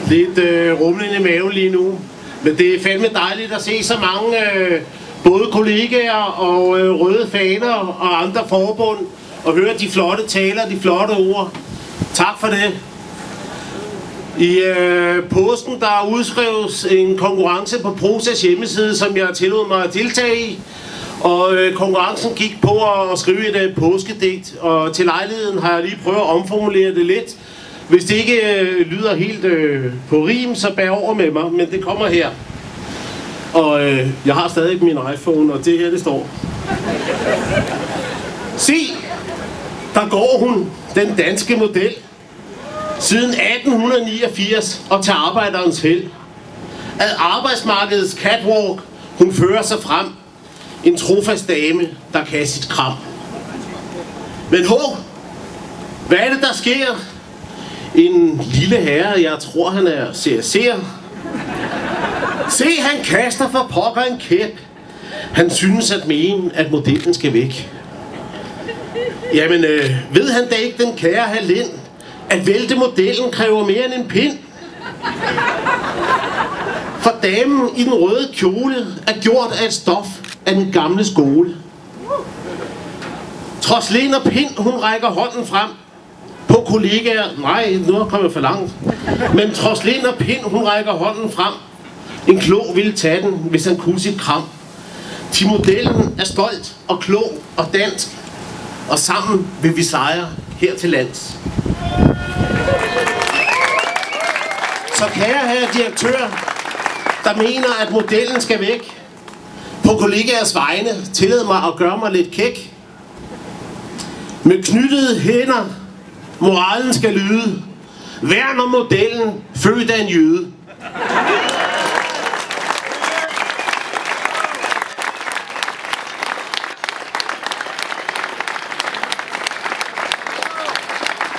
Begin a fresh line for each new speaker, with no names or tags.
lidt rumlende i maven lige nu. Men det er fandme dejligt at se så mange både kollegaer og røde faner og andre forbund og høre de flotte taler, de flotte ord. Tak for det. I påsken der udskreves en konkurrence på Prosas hjemmeside, som jeg tillod mig at deltage i. Og konkurrencen gik på at skrive et påskedigt, og til lejligheden har jeg lige prøvet at omformulere det lidt. Hvis det ikke lyder helt på rim, så bær over med mig, men det kommer her. Og jeg har stadig min iPhone, og det her det står. Se, der går hun, den danske model. Siden 1889 og til arbejderens held. Ad arbejdsmarkedets catwalk, hun fører sig frem. En trofast dame, der kan sit kram. Men hvad er det, der sker? En lille herre, jeg tror, han er CS'er. Se, han kaster for pokker en kæp. Han synes at mene, at modellen skal væk. Jamen, ved han da ikke, den kære herr Lind, at vælte modellen kræver mere end en pind? For damen i den røde kjole er gjort af et stof af den gamle skole. Trods len og pind, hun rækker hånden frem på kollegaer. Nej, nu er kommet for langt. Men trods len og pind, hun rækker hånden frem. En klog ville tage den, hvis han kunne sit kram. Til modellen er stolt og klog og dansk. Og sammen vil vi sejre her til lands. Så kære herre direktør, der mener, at modellen skal væk, på kollegaers vegne, tillad mig at gøre mig lidt kæk. Med knyttede hænder, moralen skal lyde. Værn om modellen, født af en jøde.